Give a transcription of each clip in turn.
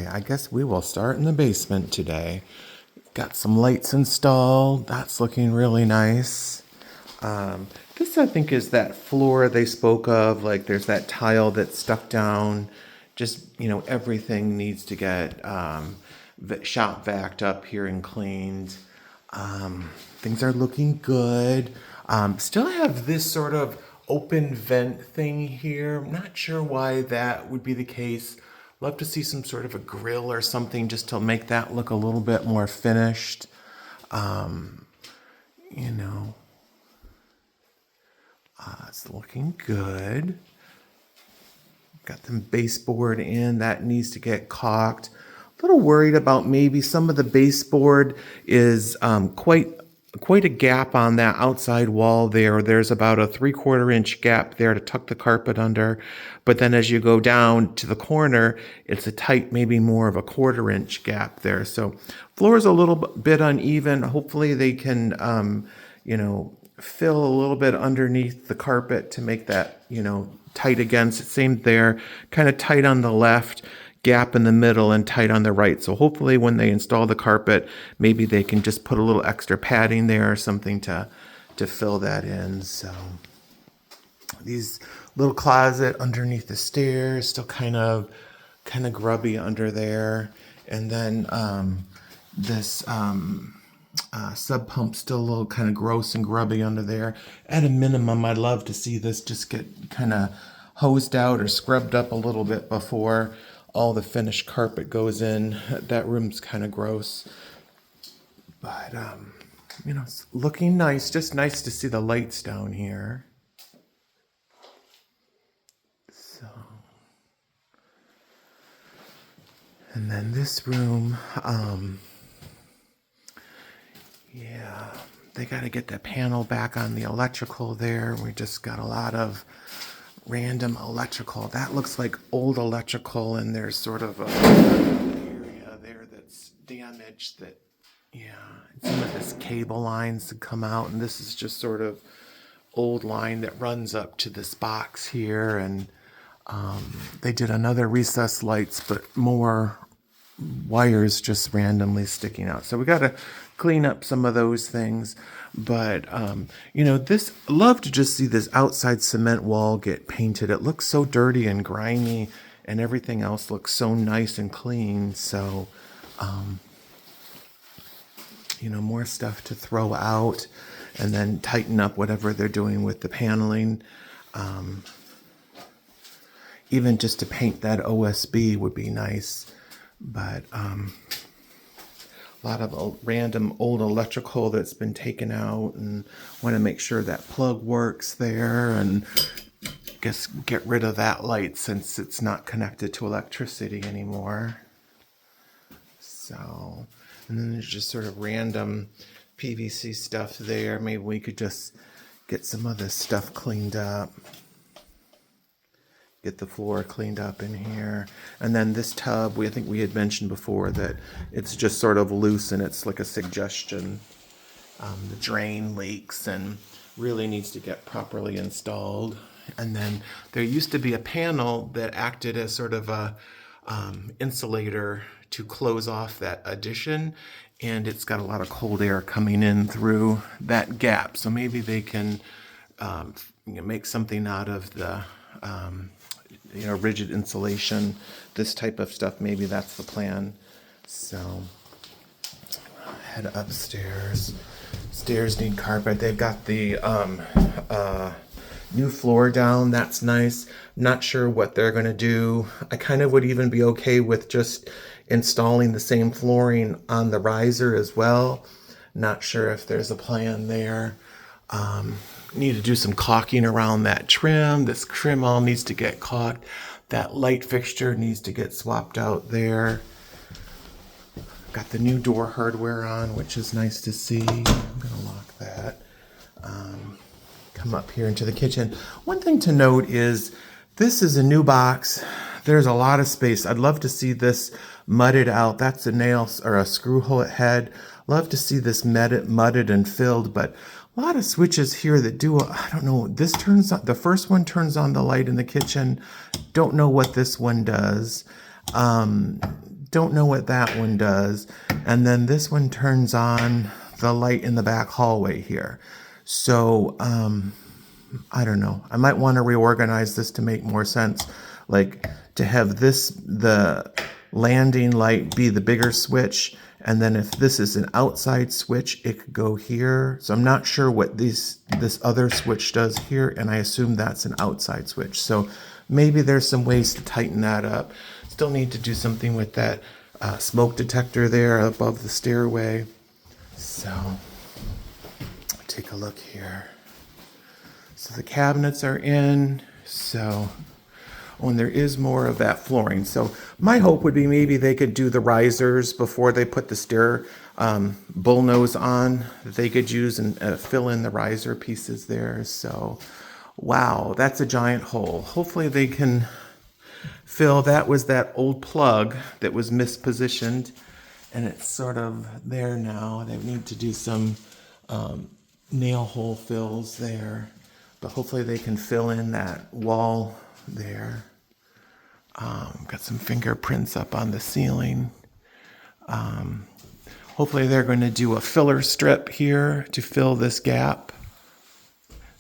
Okay, I guess we will start in the basement today. Got some lights installed. That's looking really nice. This, I think, is that floor they spoke of. Like, there's that tile that's stuck down. Just, everything needs to get shop vacked up here and cleaned. Things are looking good. Still have this sort of open vent thing here. I'm not sure why that would be the case. Love to see some sort of a grill or something just to make that look a little bit more finished. You know, it's looking good. Got the baseboard in. That needs to get caulked. A little worried about maybe some of the baseboard is quite a gap on that outside wall there. There's about a 3/4 inch gap there to tuck the carpet under. But then as you go down to the corner, it's a tight, maybe more of a 1/4 inch gap there. So floor is a little bit uneven. Hopefully they can, fill a little bit underneath the carpet to make that, tight against. Same there, kind of tight on the left, gap in the middle, and tight on the right. So hopefully when they install the carpet, maybe they can just put a little extra padding there or something to fill that in. So these little closet underneath the stairs, still kind of grubby under there. And then this sub pump still a little kind of gross and grubby under there. At a minimum, I'd love to see this just get kind of hosed out or scrubbed up a little bit before all the finished carpet goes in. That room's kind of gross. But, it's looking nice. Just nice to see the lights down here. So. And then this room, they got to get the panel back on the electrical there. We just got a lot of random electrical. That looks like old electrical, and there's sort of a area there that's damaged that, some of this cable lines to come out, and this is just sort of old line that runs up to this box here, and they did another recessed lights, but more wires just randomly sticking out. So we got to clean up some of those things. But, love to just see this outside cement wall get painted. It looks so dirty and grimy, and everything else looks so nice and clean. So, more stuff to throw out and then tighten up whatever they're doing with the paneling. Even just to paint that OSB would be nice. But a lot of random old electrical that's been taken out, and want to make sure that plug works there, and get rid of that light since it's not connected to electricity anymore. So, and then there's just sort of random PVC stuff there. Maybe we could just get some of this stuff cleaned up. Get the floor cleaned up in here. And then this tub, I think we had mentioned before that it's just sort of loose, and it's like a suggestion. The drain leaks and really needs to get properly installed. And then there used to be a panel that acted as sort of a insulator to close off that addition, and it's got a lot of cold air coming in through that gap. So maybe they can make something out of the rigid insulation, this type of stuff. Maybe that's the plan. So head upstairs. Stairs need carpet. They've got the new floor down. That's nice. Not sure what they're going to do. I kind of would even be okay with just installing the same flooring on the riser as well. Not sure if there's a plan there. Need to do some caulking around that trim. This trim all needs to get caulked. That light fixture needs to get swapped out there. Got the new door hardware on, which is nice to see. I'm gonna lock that. Come up here into the kitchen. One thing to note is this is a new box. There's a lot of space. I'd love to see this mudded out. That's a nail or a screw hole head. Love to see this mudded and filled, but a lot of switches here that do, I don't know, this turns on, the first one turns on the light in the kitchen. Don't know what this one does. don't know what that one does. And then this one turns on the light in the back hallway here. So I don't know. I might want to reorganize this to make more sense. Like to have this, the landing light be the bigger switch. And then if this is an outside switch, it could go here. So I'm not sure what this other switch does here. And I assume that's an outside switch. So maybe there's some ways to tighten that up. Still need to do something with that smoke detector there above the stairway. So take a look here. So the cabinets are in. So, oh, and there is more of that flooring. So my hope would be maybe they could do the risers before they put the stair bullnose on that they could use and fill in the riser pieces there. So, wow, that's a giant hole. Hopefully they can fill. That was that old plug that was mispositioned, and it's sort of there now. They need to do some nail hole fills there, but hopefully they can fill in that wall there. Got some fingerprints up on the ceiling. Hopefully they're going to do a filler strip here to fill this gap.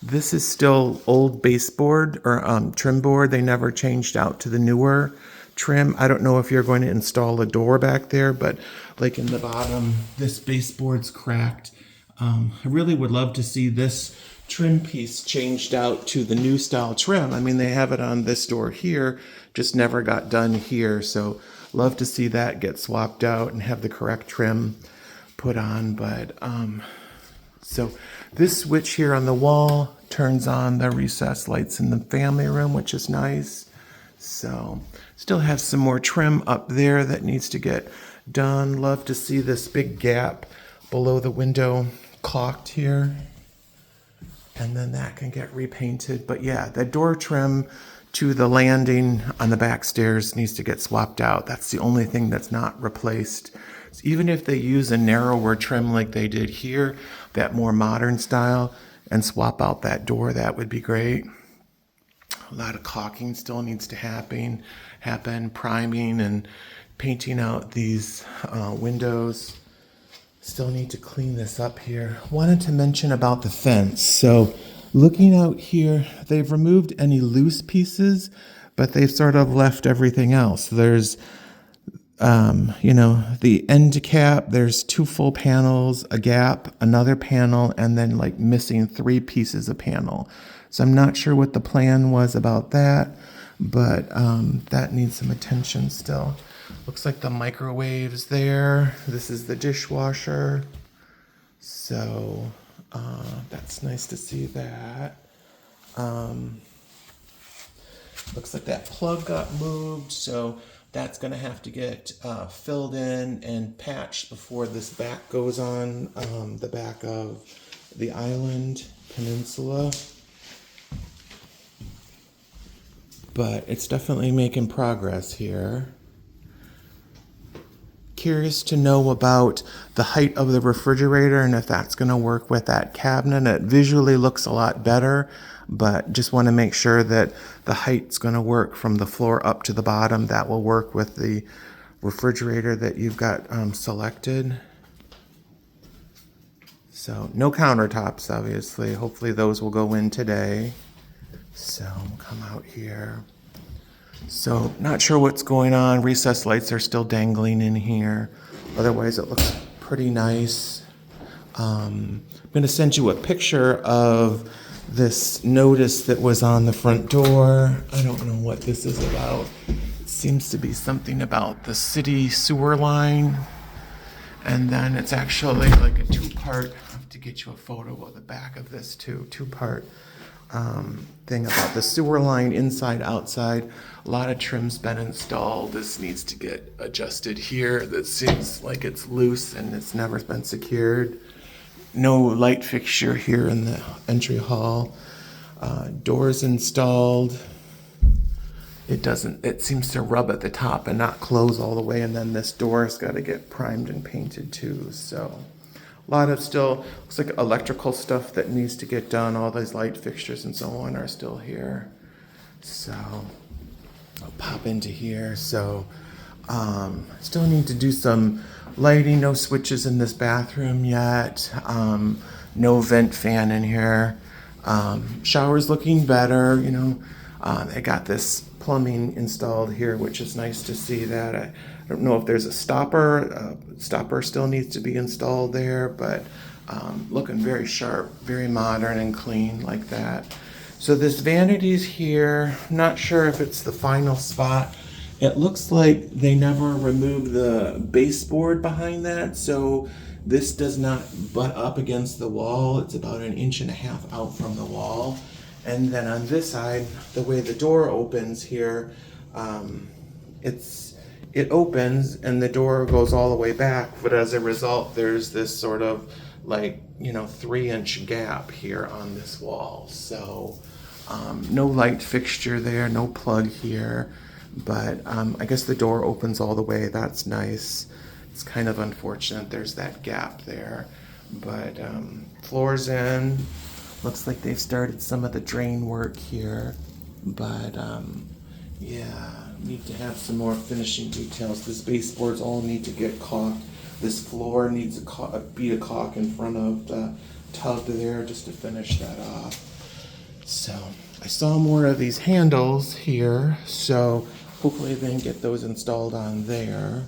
This is still old baseboard or trim board. They never changed out to the newer trim. I don't know if you're going to install a door back there, but like in the bottom, this baseboard's cracked. I really would love to see this trim piece changed out to the new style trim. I mean, they have it on this door here, just never got done here. So love to see that get swapped out and have the correct trim put on. But so this switch here on the wall turns on the recessed lights in the family room, which is nice. So still have some more trim up there that needs to get done. Love to see this big gap below the window caulked here. And then that can get repainted. But yeah, the door trim to the landing on the back stairs needs to get swapped out. That's the only thing that's not replaced. So even if they use a narrower trim like they did here, that more modern style, and swap out that door, that would be great. A lot of caulking still needs to happen, priming and painting out these windows. Still need to clean this up here. Wanted to mention about the fence. So looking out here, they've removed any loose pieces, but they've sort of left everything else. There's the end cap, there's 2 full panels, a gap, another panel, and then like missing 3 pieces of panel. So I'm not sure what the plan was about that, but that needs some attention still. Looks like the microwave's there. This is the dishwasher. So that's nice to see that. Looks like that plug got moved, so that's going to have to get filled in and patched before this back goes on the back of the island peninsula. But it's definitely making progress here. Curious to know about the height of the refrigerator and if that's going to work with that cabinet. It visually looks a lot better, but just want to make sure that the height's going to work from the floor up to the bottom. That will work with the refrigerator that you've got selected. So no countertops, obviously. Hopefully those will go in today. So come out here. So not sure what's going on. Recessed lights are still dangling in here. Otherwise it looks pretty nice. I'm going to send you a picture of this notice that was on the front door. I don't know what this is about. It seems to be something about the city sewer line. And then it's actually like a 2-part, I have to get you a photo of the back of this too, 2-part thing about the sewer line inside, outside. A lot of trim's been installed. This needs to get adjusted here. This seems like it's loose and it's never been secured. No light fixture here in the entry hall. Doors installed. It seems to rub at the top and not close all the way. And then this door's got to get primed and painted too. So a lot of still, looks like electrical stuff that needs to get done. All these light fixtures and so on are still here. So I'll pop into here. So Still need to do some lighting. No switches in this bathroom yet. No vent fan in here. Shower's looking better, you know. I got this plumbing installed here, which is nice to see that. I don't know if there's a stopper. Stopper still needs to be installed there, but looking very sharp, very modern and clean like that. So this vanity's here. Not sure if it's the final spot. It looks like they never removed the baseboard behind that, so this does not butt up against the wall. It's about 1.5 inches out from the wall. And then on this side, the way the door opens here, it opens and the door goes all the way back, but as a result, there's this sort of like, 3-inch gap here on this wall. So no light fixture there, no plug here, but I guess the door opens all the way. That's nice. It's kind of unfortunate there's that gap there, but floor's in. Looks like they've started some of the drain work here, but yeah, need to have some more finishing details. This baseboards all need to get caulked. This floor needs a bead of caulk in front of the tub there just to finish that off. So I saw more of these handles here, so hopefully they can get those installed on there.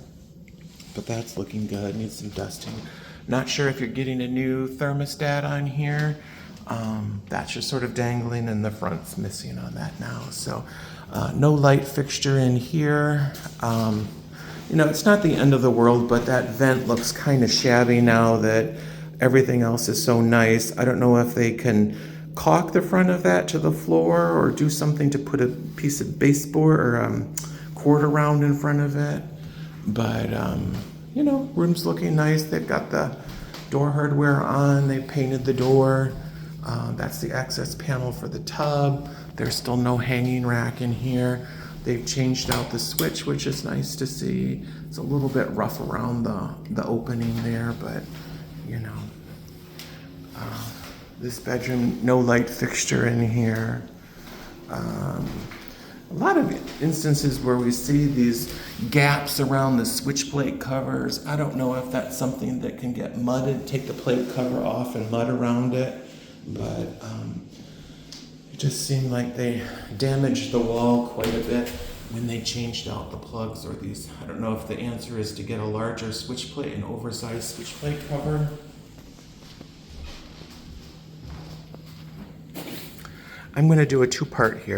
But that's looking good. Needs some dusting. Not sure if you're getting a new thermostat on here. That's just sort of dangling and the front's missing on that now. So no light fixture in here. It's not the end of the world, but that vent looks kind of shabby now that everything else is so nice. I don't know if they can caulk the front of that to the floor or do something to put a piece of baseboard or cord around in front of it. But, room's looking nice. They've got the door hardware on. They painted the door. That's the access panel for the tub. There's still no hanging rack in here. They've changed out the switch, which is nice to see. It's a little bit rough around the opening there, but, this bedroom, no light fixture in here. A lot of instances where we see these gaps around the switch plate covers. I don't know if that's something that can get mudded, take the plate cover off and mud around it, but it just seemed like they damaged the wall quite a bit when they changed out the plugs or these. I don't know if the answer is to get a larger switch plate, an oversized switch plate cover. I'm going to do a two-part here.